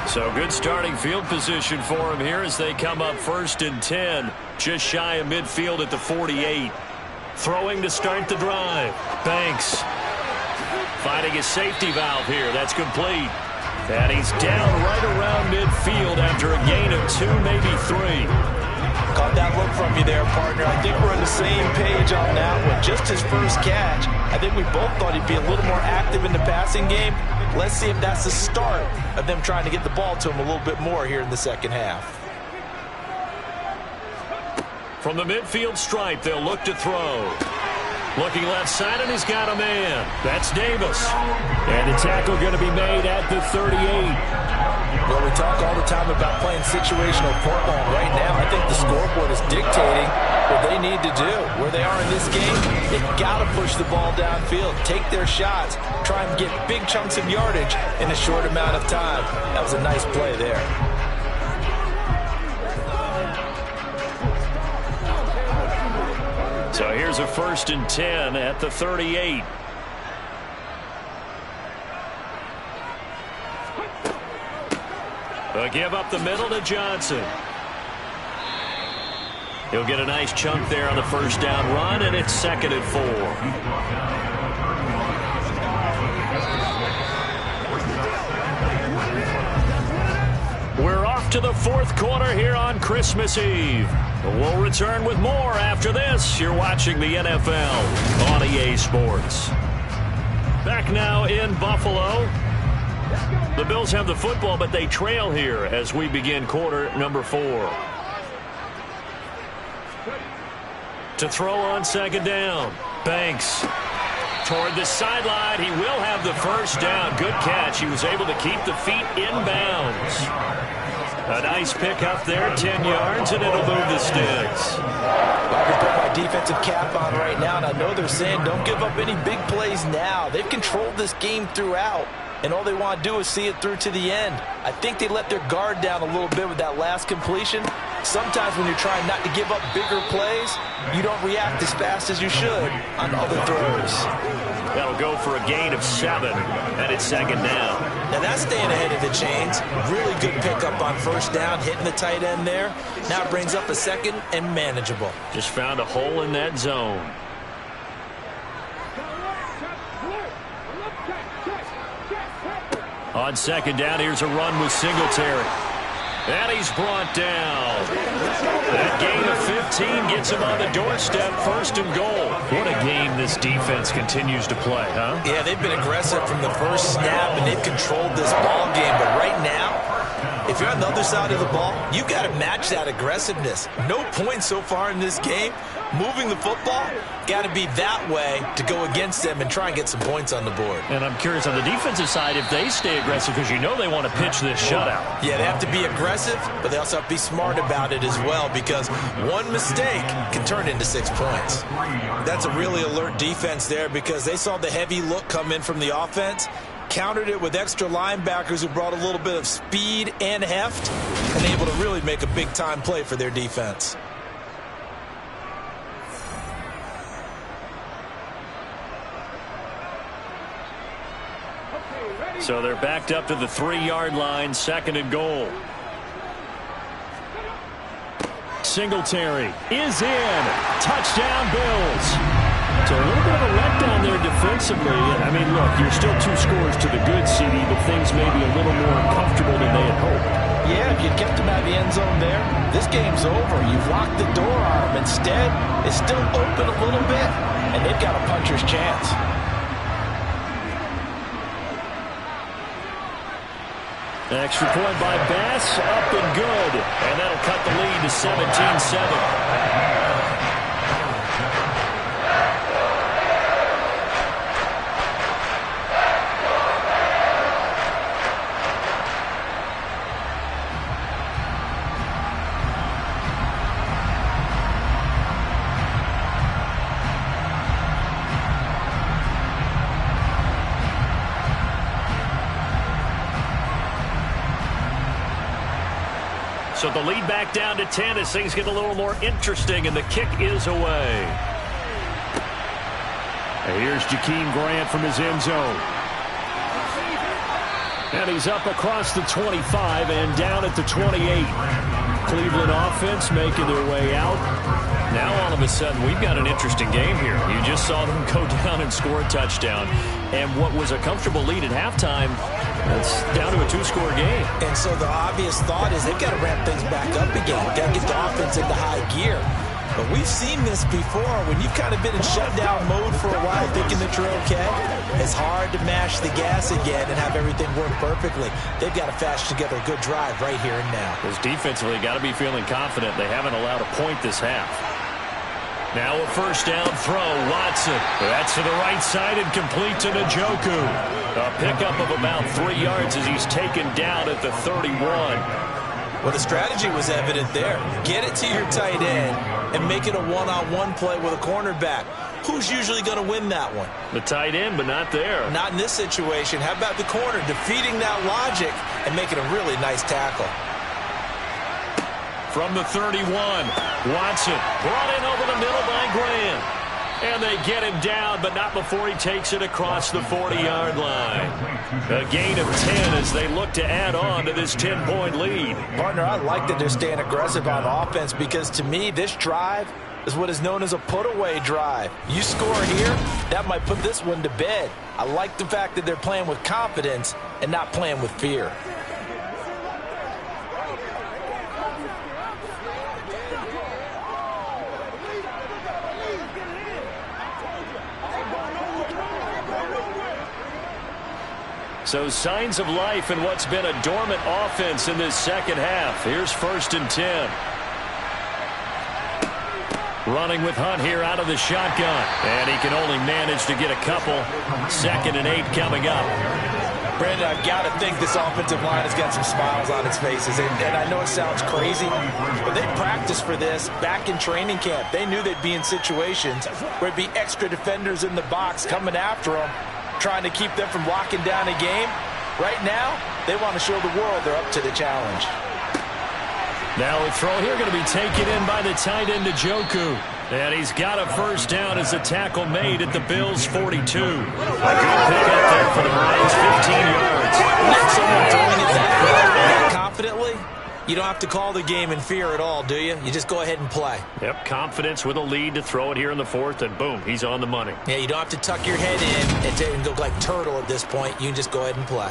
Speaker 6: So good starting field position for him here as they come up 1st and 10. Just shy of midfield at the 48. Throwing to start the drive. Banks finding a safety valve here. That's complete. And he's down right around midfield after a gain of 2, maybe 3.
Speaker 4: Caught that look from you there, partner. I think we're on the same page on that one. Just his first catch. I think we both thought he'd be a little more active in the passing game. Let's see if that's the start of them trying to get the ball to him a little bit more here in the second half.
Speaker 6: From the midfield stripe, they'll look to throw. Looking left side, and he's got a man. That's Davis. And the tackle going to be made at the 38.
Speaker 4: Well, we talk all the time about playing situational football. Right now, I think the scoreboard is dictating what they need to do. Where they are in this game, they've got to push the ball downfield, take their shots, try and get big chunks of yardage in a short amount of time. That was a nice play there.
Speaker 6: So here's a 1st and 10 at the 38. A give up the middle to Johnson. He'll get a nice chunk there on the first down run, and it's 2nd and 4. We're off to the 4th quarter here on Christmas Eve. We'll return with more after this. You're watching the NFL on EA Sports. Back now in Buffalo. The Bills have the football, but they trail here as we begin quarter number 4. To throw on 2nd down. Banks toward the sideline. He will have the first down. Good catch. He was able to keep the feet in bounds. A nice pick up there, 10 yards, and it'll move the sticks.
Speaker 4: I can put my defensive cap on right now, and I know they're saying don't give up any big plays now. They've controlled this game throughout, and all they want to do is see it through to the end. I think they let their guard down a little bit with that last completion. Sometimes when you're trying not to give up bigger plays, you don't react as fast as you should on other throws.
Speaker 6: That'll go for a gain of 7, and it's 2nd down.
Speaker 4: Now that's staying ahead of the chains. Really good pickup on first down, hitting the tight end there. Now it brings up a 2nd and manageable.
Speaker 6: Just found a hole in that zone. On 2nd down, here's a run with Singletary. And he's brought down. That gain of 15 gets him on the doorstep, 1st and goal. What a game this defense continues to play, huh?
Speaker 4: Yeah, they've been aggressive from the first snap, and they've controlled this ball game. But right now, if you're on the other side of the ball, you've got to match that aggressiveness. No points so far in this game. Moving the football, got to be that way to go against them and try and get some points on the board.
Speaker 6: And I'm curious on the defensive side if they stay aggressive, because you know they want to pitch this shutout.
Speaker 4: Yeah, they have to be aggressive, but they also have to be smart about it as well, because one mistake can turn into 6 points. That's a really alert defense there, because they saw the heavy look come in from the offense, countered it with extra linebackers who brought a little bit of speed and heft, and able to really make a big-time play for their defense.
Speaker 6: So they're backed up to the 3-yard line, 2nd and goal. Singletary is in. Touchdown, Bills. So a little bit of a letdown there defensively. I mean, look, you're still 2 scores to the good, CD, but things may be a little more comfortable than they had hoped.
Speaker 4: Yeah, if you kept him out of the end zone there, this game's over. You've locked the door on him. Instead, it's still open a little bit, and they've got a puncher's chance.
Speaker 6: Extra point by Bass, up and good. And that'll cut the lead to 17-7. So the lead back down to 10 as things get a little more interesting, and the kick is away. And here's Jakeem Grant from his end zone. And he's up across the 25 and down at the 28. Cleveland offense making their way out. Now all of a sudden we've got an interesting game here. You just saw them go down and score a touchdown. And what was a comfortable lead at halftime, it's down to a 2-score game.
Speaker 4: And so the obvious thought is they've got to ramp things back up again. Got to get the offense into high gear. But we've seen this before. When you've kind of been in shutdown mode for a while thinking that you're okay, it's hard to mash the gas again and have everything work perfectly. They've got to fast together a good drive right here and now.
Speaker 6: Because defensively, got to be feeling confident. They haven't allowed a point this half. Now a first down throw. Watson. That's to the right side and complete to Njoku. A pickup of about 3 yards as he's taken down at the 31.
Speaker 4: Well, the strategy was evident there. Get it to your tight end and make it a one-on-one play with a cornerback. Who's usually going to win that one?
Speaker 6: The tight end, but not there.
Speaker 4: Not in this situation. How about the corner defeating that logic and making a really nice tackle?
Speaker 6: From the 31, Watson brought in over the middle by Graham. And they get him down, but not before he takes it across the 40-yard line. A gain of 10 as they look to add on to this 10-point lead.
Speaker 1: Partner, I like that they're staying aggressive on offense because to me, this drive is what is known as a put-away drive. You score here, that might put this one to bed. I like the fact that they're playing with confidence and not playing with fear.
Speaker 6: So signs of life in what's been a dormant offense in this second half. Here's 1st and 10. Running with Hunt here out of the shotgun. And he can only manage to get a couple. 2nd and 8 coming up.
Speaker 1: Brandon, I've got to think this offensive line has got some smiles on its faces. And I know it sounds crazy, but they practiced for this back in training camp. They knew they'd be in situations where it'd be extra defenders in the box coming after them, trying to keep them from locking down a game. Right now, they want to show the world they're up to the challenge.
Speaker 6: Now a throw here going to be taken in by the tight end Njoku. And he's got a 1st down as the tackle made at the Bills' 42. A good pick up there for the Browns, 15 yards.
Speaker 1: When someone throwing it that confidently, you don't have to call the game in fear at all, do you? You just go ahead and play.
Speaker 6: Yep, confidence with a lead to throw it here in the 4th, and boom, he's on the money.
Speaker 1: Yeah, you don't have to tuck your head in and go like turtle at this point. You can just go ahead and play.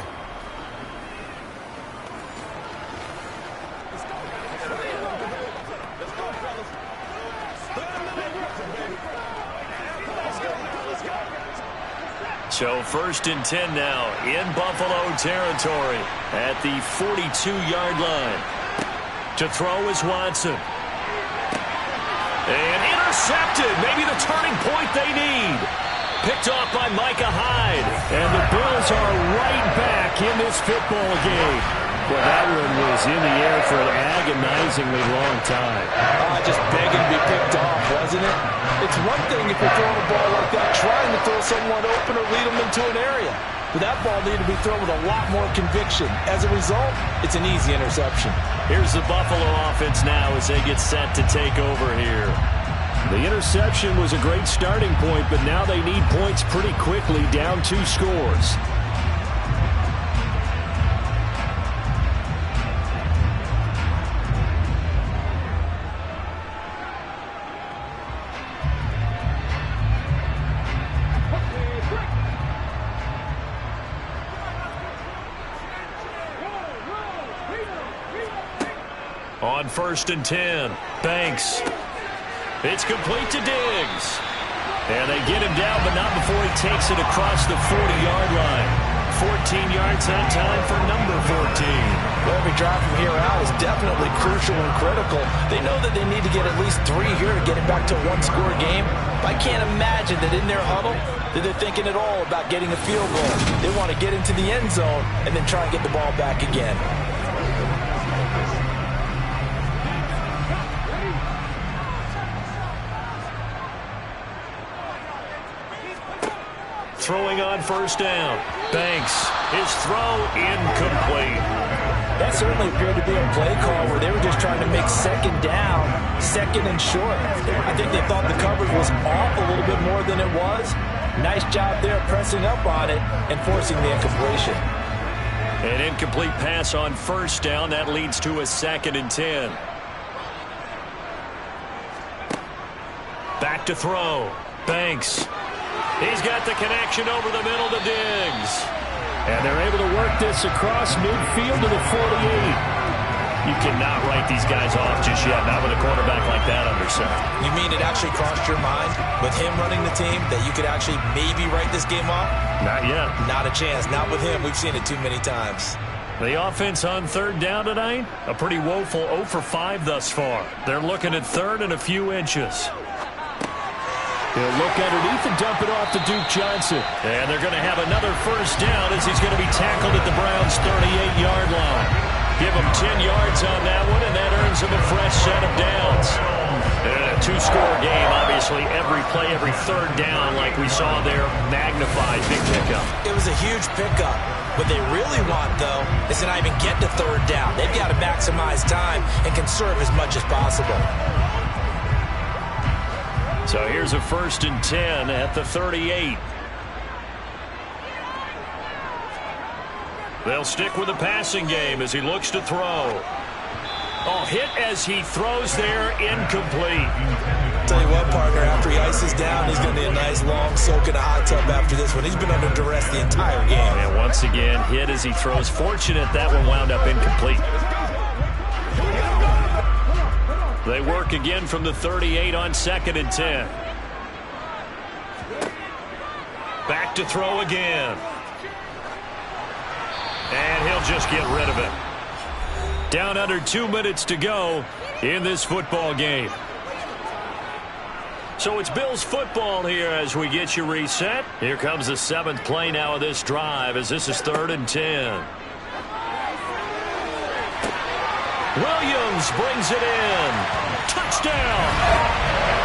Speaker 6: So 1st and 10 now in Buffalo territory at the 42-yard line. To throw is Watson. And intercepted. Maybe the turning point they need. Picked off by Micah Hyde. And the Bills are right back in this football game. Well, that one was in the air for an agonizingly long time.
Speaker 1: Just begging to be picked off, wasn't it? It's one thing if you're throwing a ball like that, trying to throw someone open or lead them into an area. But that ball needed to be thrown with a lot more conviction. As a result, it's an easy interception.
Speaker 6: Here's the Buffalo offense now as they get set to take over here. The interception was a great starting point, but now they need points pretty quickly, down 2 scores. On 1st and 10, Banks. It's complete to Diggs. And they get him down, but not before he takes it across the 40-yard line. 14 yards that time for number 14.
Speaker 1: Well, every drive from here out is definitely crucial and critical. They know that they need to get at least 3 here to get it back to a 1-score game. But I can't imagine that in their huddle that they're thinking at all about getting a field goal. They want to get into the end zone and then try and get the ball back again.
Speaker 6: Throwing on 1st down. Banks. His throw incomplete.
Speaker 1: That certainly appeared to be a play call where they were just trying to make 2nd down, 2nd and short. I think they thought the coverage was off a little bit more than it was. Nice job there pressing up on it and forcing the incompletion.
Speaker 6: An incomplete pass on 1st down. That leads to a 2nd and 10. Back to throw. Banks. He's got the connection over the middle to Diggs. And they're able to work this across midfield to the 48. You cannot write these guys off just yet, not with a quarterback like that under center.
Speaker 1: You mean it actually crossed your mind with him running the team that you could actually maybe write this game off?
Speaker 6: Not yet.
Speaker 1: Not a chance. Not with him. We've seen it too many times.
Speaker 6: The offense on 3rd down tonight, a pretty woeful 0 for 5 thus far. They're looking at 3rd and a few inches. He'll look underneath and dump it off to Duke Johnson. And they're going to have another 1st down as he's going to be tackled at the Browns' 38-yard line. Give him 10 yards on that one, and that earns him a fresh set of downs. And a 2-score game, obviously. Every play, every 3rd down, like we saw there, magnified. Big pickup.
Speaker 1: It was a huge pickup. What they really want, though, is to not even get to 3rd down. They've got to maximize time and conserve as much as possible.
Speaker 6: So here's a 1st and 10 at the 38. They'll stick with the passing game as he looks to throw. Oh, hit as he throws there, incomplete.
Speaker 4: Tell you what, partner, after he ices down, he's going to need a nice long soak in a hot tub after this one. He's been under duress the entire game.
Speaker 6: And once again, hit as he throws. Fortunate that one wound up incomplete. They work again from the 38 on 2nd and 10. Back to throw again. And he'll just get rid of it. Down under 2 minutes to go in this football game. So it's Bills football here as we get you reset. Here comes the 7th play now of this drive as this is 3rd and 10. Williams brings it in. Touchdown.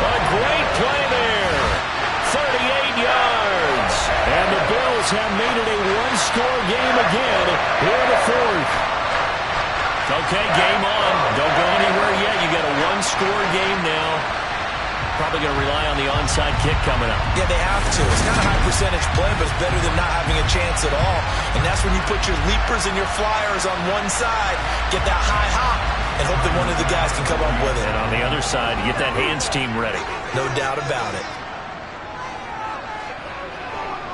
Speaker 6: A great play there. 38 yards. And the Bills have made it a one-score game again here in the 4th. Okay, game on. Don't go anywhere yet. You got a one-score game now. Probably going to rely on the onside kick coming up.
Speaker 4: Yeah, they have to. It's not a high percentage play, but it's better than not having a chance at all. And that's when you put your leapers and your flyers on one side, get that high hop, and hope that one of the guys can come up with it.
Speaker 6: And on the other side, get that hands team ready.
Speaker 4: No doubt about it.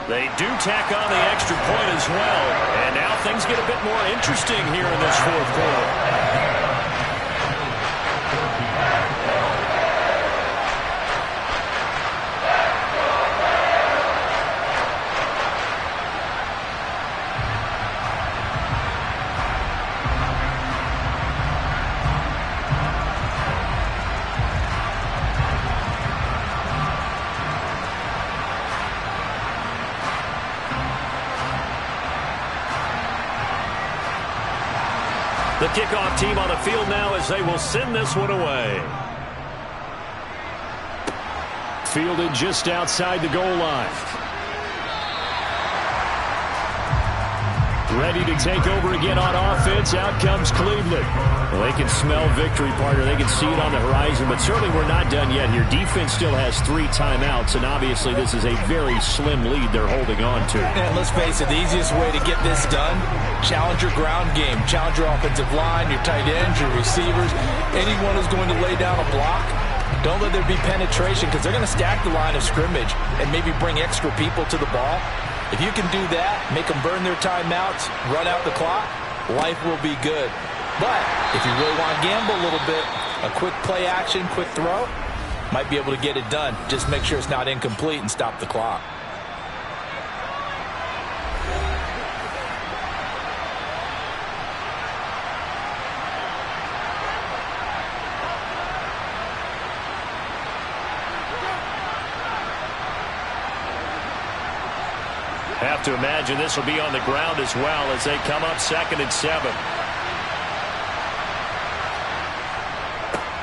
Speaker 6: They do tack on the extra point as well. And now things get a bit more interesting here in this 4th quarter. The kickoff team on the field now as they will send this one away.
Speaker 3: Fielded just outside the goal line. Ready to take over again on offense. Out comes Cleveland. Well, they can smell victory, partner. They can see it on the horizon, but certainly we're not done yet here. Defense still has 3 timeouts, and obviously this is a very slim lead they're holding on to.
Speaker 4: And let's face it, the easiest way to get this done, challenge your ground game. Challenge your offensive line, your tight ends, your receivers, anyone who's going to lay down a block. Don't let there be penetration because they're going to stack the line of scrimmage and maybe bring extra people to the ball. If you can do that, make them burn their timeouts, run out the clock, life will be good. But if you really want to gamble a little bit, a quick play action, quick throw, might be able to get it done. Just make sure it's not incomplete and stop the clock.
Speaker 6: Have to imagine this will be on the ground as well as they come up 2nd and 7.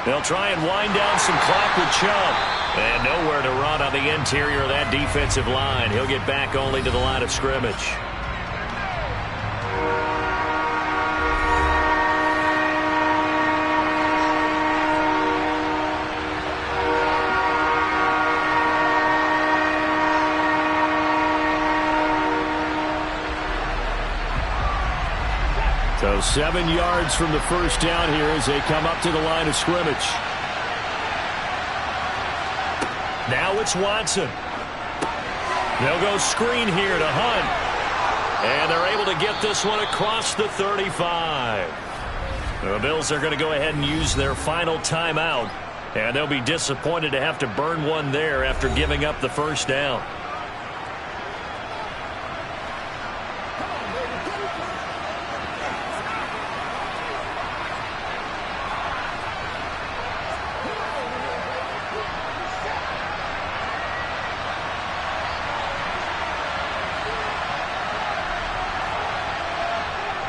Speaker 6: They'll try and wind down some clock with Chubb. And nowhere to run on the interior of that defensive line. He'll get back only to the line of scrimmage.
Speaker 3: So 7 yards from the first down here as they come up to the line of scrimmage.
Speaker 6: Now it's Watson. They'll go screen here to Hunt. And they're able to get this one across the 35. The Bills are going to go ahead and use their final timeout. And they'll be disappointed to have to burn one there after giving up the first down.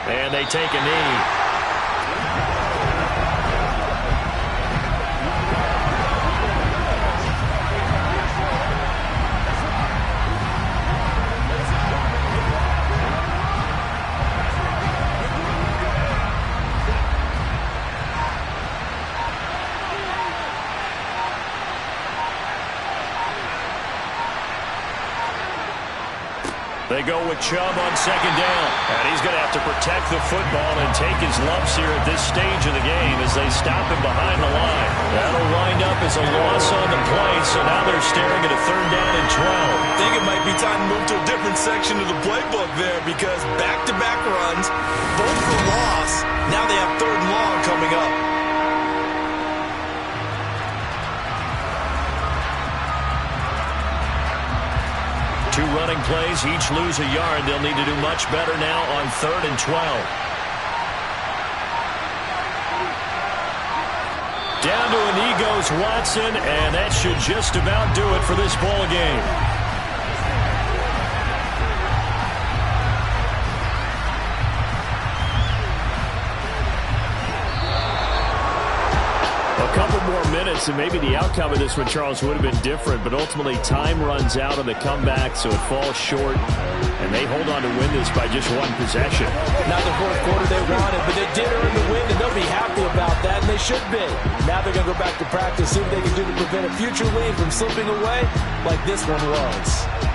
Speaker 6: And they take a knee. They go with Chubb on second down. And he's going to have to protect the football and take his lumps here at this stage of the game as they stop him behind the line. That'll wind up as a loss on the play, so now they're staring at a 3rd down and 12.
Speaker 1: I think it might be time to move to a different section of the playbook there because back-to-back runs, both for loss. Now they have 3rd and long coming up.
Speaker 6: Two running plays, each lose a yard. They'll need to do much better now on 3rd and 12. Down to a knee goes Watson, and that should just about do it for this ball game. A couple more minutes, and maybe the outcome of this one, Charles, would have been different, but ultimately time runs out on the comeback, so it falls short, and they hold on to win this by just 1 possession.
Speaker 4: Not the 4th quarter they wanted, but they did earn the win, and they'll be happy about that, and they should be. Now they're going to go back to practice, see what they can do to prevent a future lead from slipping away like this one was.